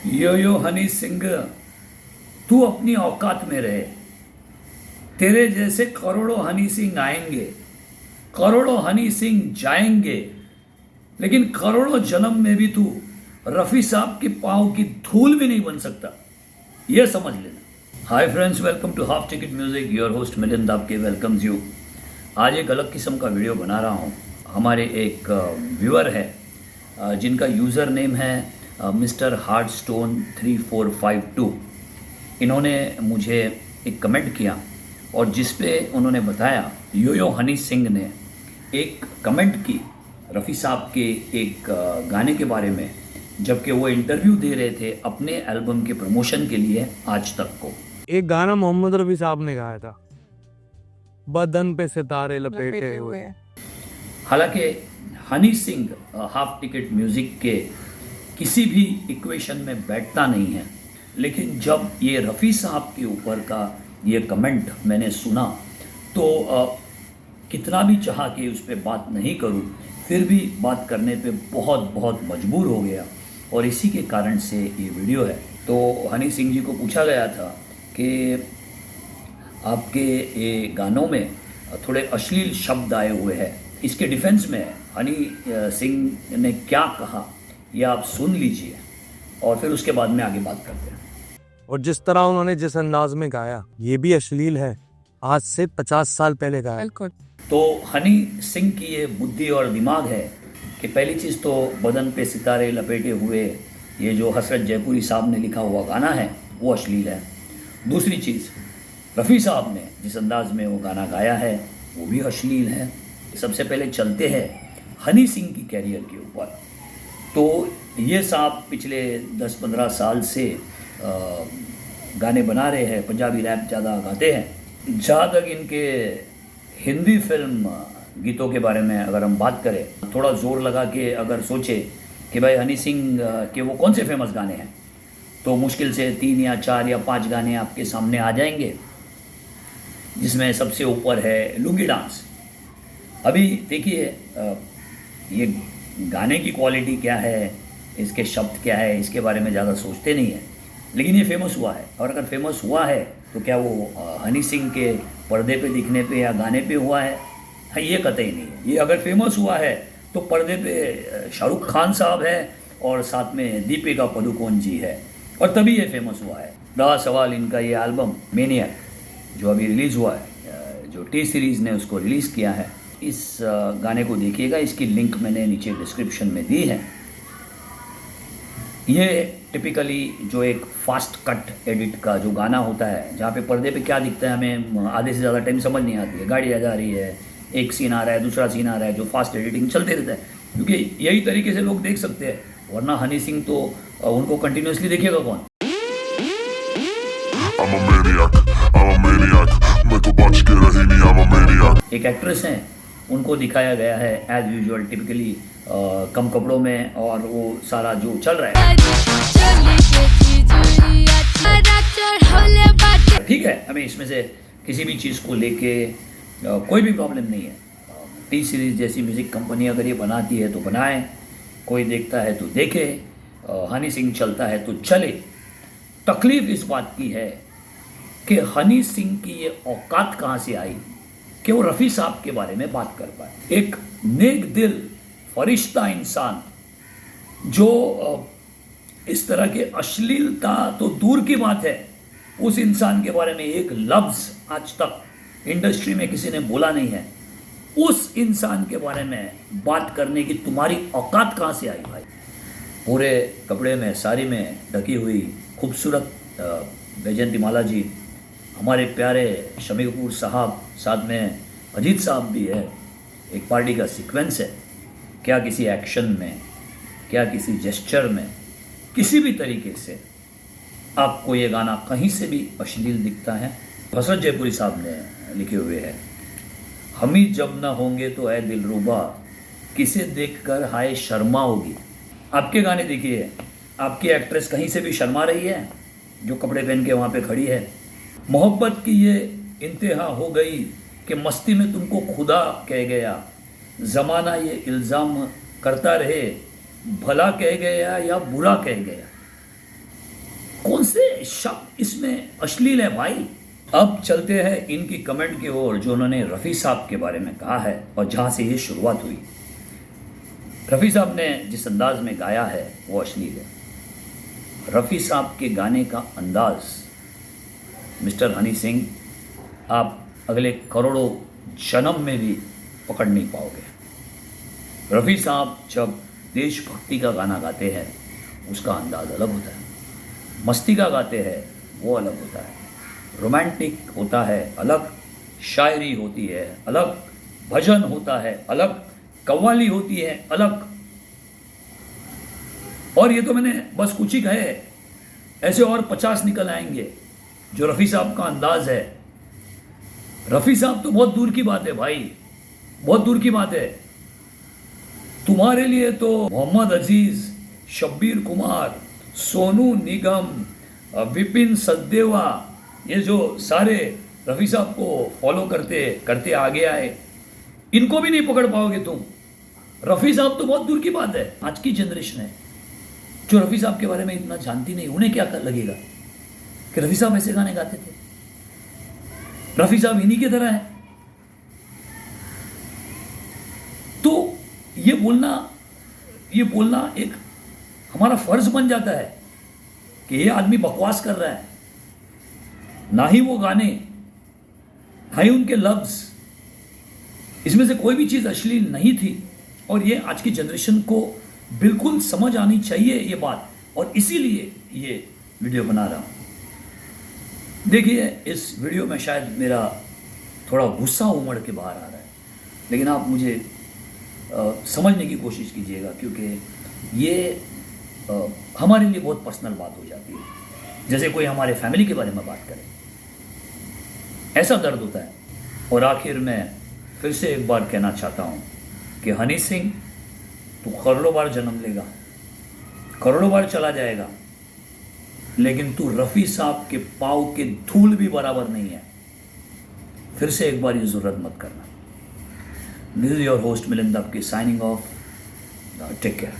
यो यो हनी सिंह, तू अपनी औकात में रहे। तेरे जैसे करोड़ों हनी सिंह आएंगे, करोड़ों हनी सिंह जाएंगे, लेकिन करोड़ों जन्म में भी तू रफी साहब के पांव की धूल भी नहीं बन सकता, यह समझ लेना। Hi friends, welcome to half ticket music. Your host Milind आपके वेलकम्स यू। आज एक अलग किस्म का वीडियो बना रहा हूँ। हमारे एक व्यूअर है जिनका यूज़र नेम है मिस्टर हार्डस्टोन 3452। इन्होंने मुझे एक कमेंट किया और जिस पे उन्होंने बताया यो हनी सिंह ने एक कमेंट की रफ़ी साहब के एक गाने के बारे में, जबकि वो इंटरव्यू दे रहे थे अपने एल्बम के प्रमोशन के लिए आज तक को। एक गाना मोहम्मद रफ़ी साहब ने गाया था, बदन पे सितारे लपेटे हुए। हालांकि Honey Singh half ticket music के किसी भी इक्वेशन में बैठता नहीं है, लेकिन जब ये रफ़ी साहब के ऊपर का ये कमेंट मैंने सुना तो कितना भी चाहा कि उस पर बात नहीं करूं, फिर भी बात करने पे बहुत मजबूर हो गया और इसी के कारण से ये वीडियो है। तो हनी सिंह जी को पूछा गया था कि आपके ये गानों में थोड़े अश्लील शब्द आए हुए हैं, इसके डिफेंस में हनी सिंह ने क्या कहा ये आप सुन लीजिए और फिर उसके बाद में आगे बात करते हैं। और जिस तरह उन्होंने जिस अंदाज में गाया, ये भी अश्लील है, आज से 50 साल पहले गाया। तो हनी सिंह की ये बुद्धि और दिमाग है कि पहली चीज़ तो बदन पे सितारे लपेटे हुए, ये जो हसरत जयपुरी साहब ने लिखा हुआ गाना है वो अश्लील है। दूसरी चीज़, रफ़ी साहब ने जिस अंदाज में वो गाना गाया है वो भी अश्लील है। सबसे पहले चलते हैं हनी सिंह की कैरियर के ऊपर। तो ये साहब पिछले 10-15 साल से गाने बना रहे हैं, पंजाबी रैप ज़्यादा गाते हैं। जहाँ तक इनके हिंदी फिल्म गीतों के बारे में अगर हम बात करें, थोड़ा ज़ोर लगा के अगर सोचे कि भाई हनी सिंह के वो कौन से फेमस गाने हैं, तो मुश्किल से 3 या 4 या 5 गाने आपके सामने आ जाएंगे, जिसमें सबसे ऊपर है लुंगी डांस। अभी देखिए ये गाने की क्वालिटी क्या है, इसके शब्द क्या है, इसके बारे में ज़्यादा सोचते नहीं हैं, लेकिन ये फेमस हुआ है। और अगर फेमस हुआ है तो क्या वो हनी सिंह के पर्दे पे दिखने पे या गाने पे हुआ है? हाँ, ये कतई नहीं है। ये अगर फेमस हुआ है तो पर्दे पे शाहरुख खान साहब है और साथ में दीपिका पादुकोण जी है, और तभी ये फेमस हुआ है। रहा सवाल इनका ये एल्बम मैनिएक जो अभी रिलीज़ हुआ है, जो टी सीरीज़ ने उसको रिलीज़ किया है, इस गाने को देखिएगा, इसकी लिंक मैंने नीचे डिस्क्रिप्शन में दी है। ये टिपिकली जो एक फास्ट कट एडिट का जो गाना होता है, जहाँ पे पर्दे पे क्या दिखता है हमें आधे से ज़्यादा टाइम समझ नहीं आती है, गाड़ी आ जा रही है, एक सीन आ रहा है, दूसरा सीन आ रहा है, जो फास्ट एडिटिंग चलते रहता है, क्योंकि यही तरीके से लोग देख सकते हैं। वरना हनी सिंह तो उनको कंटिन्यूसली देखिएगा कौन। एक एक्ट्रेस हैं, उनको दिखाया गया है एज यूजुअल टिपिकली कम कपड़ों में, और वो सारा जो चल रहा है ठीक है, हमें इसमें से किसी भी चीज़ को लेके कोई भी प्रॉब्लम नहीं है। टी सीरीज़ जैसी म्यूज़िक कंपनी अगर ये बनाती है तो बनाए, कोई देखता है तो देखे, हनी सिंह चलता है तो चले। तकलीफ इस बात की है कि हनी सिंह की ये औकात कहाँ से आई कि वो रफ़ी साहब के बारे में बात कर पाए। एक नेक दिल फरिश्ता इंसान जो इस तरह के अश्लीलता तो दूर की बात है, उस इंसान के बारे में एक लफ्ज़ आज तक इंडस्ट्री में किसी ने बोला नहीं है। उस इंसान के बारे में बात करने की तुम्हारी औकात कहाँ से आई भाई? पूरे कपड़े में, साड़ी में ढकी हुई खूबसूरत वैजयंती माला जी, हमारे प्यारे शम्मी कपूर साहब, साथ में अजीत साहब भी है। एक पार्टी का सीक्वेंस है, क्या किसी एक्शन में, क्या किसी जेस्चर में, किसी भी तरीके से आपको ये गाना कहीं से भी अश्लील दिखता है? हसरत जयपुरी साहब ने लिखे हुए हैं, हम ही जब ना होंगे तो ऐ दिलरुबा, किसे देखकर हाय शर्मा होगी। आपके गाने देखिए, आपकी एक्ट्रेस कहीं से भी शर्मा रही है जो कपड़े पहन के वहाँ पे खड़ी है? मोहब्बत की ये इंतहा हो गई कि मस्ती में तुमको खुदा कह गया, ज़माना ये इल्ज़ाम करता रहे, भला कह गया या बुरा कह गया। से शब्द इसमें अश्लील है भाई। अब चलते हैं इनकी कमेंट की ओर जो उन्होंने रफ़ी साहब के बारे में कहा है और जहाँ से ये शुरुआत हुई। रफ़ी साहब ने जिस अंदाज में गाया है वो अश्लील है। रफ़ी साहब के गाने का अंदाज मिस्टर हनी सिंह आप अगले करोड़ों जन्म में भी पकड़ नहीं पाओगे। रफ़ी साहब जब देशभक्ति का गाना गाते हैं उसका अंदाज़ अलग होता है, मस्ती का गाते हैं वो अलग होता है, रोमांटिक होता है अलग, शायरी होती है अलग, भजन होता है अलग, कव्वाली होती है अलग। और ये तो मैंने बस कुछ ही कहे, ऐसे और 50 निकल आएंगे जो रफ़ी साहब का अंदाज है। रफ़ी साहब तो बहुत दूर की बात है भाई, बहुत दूर की बात है। तुम्हारे लिए तो मोहम्मद अजीज, शब्बीर कुमार, सोनू निगम, विपिन सचदेवा, ये जो सारे रफ़ी साहब को फॉलो करते करते आगे आए, इनको भी नहीं पकड़ पाओगे तुम। रफ़ी साहब तो बहुत दूर की बात है। आज की जनरेशन है जो रफ़ी साहब के बारे में इतना जानती नहीं, उन्हें क्या लगेगा कि रफ़ी साहब ऐसे गाने गाते थे। रफ़ी साहब इन्हीं की तरह है। तो ये बोलना एक हमारा फर्ज बन जाता है कि ये आदमी बकवास कर रहा है। ना ही वो गाने, ना ही उनके लफ्ज, इसमें से कोई भी चीज़ अश्लील नहीं थी। और ये आज की जनरेशन को बिल्कुल समझ आनी चाहिए ये बात, और इसीलिए ये वीडियो बना रहा हूँ। देखिए, इस वीडियो में शायद मेरा थोड़ा गुस्सा उमड़ के बाहर आ रहा है, लेकिन आप मुझे समझने की कोशिश कीजिएगा, क्योंकि ये हमारे लिए बहुत पर्सनल बात हो जाती है। जैसे कोई हमारे फैमिली के बारे में बात करे, ऐसा दर्द होता है। और आखिर में फिर से एक बार कहना चाहता हूँ कि हनी सिंह, तू करोड़ों बार जन्म लेगा, करोड़ों बार चला जाएगा, लेकिन तू रफ़ी साहब के पाँव के धूल भी बराबर नहीं है। फिर से एक बार ये ज़रूरत मत करना। This is your host Milind आपकी साइनिंग ऑफ। Take care.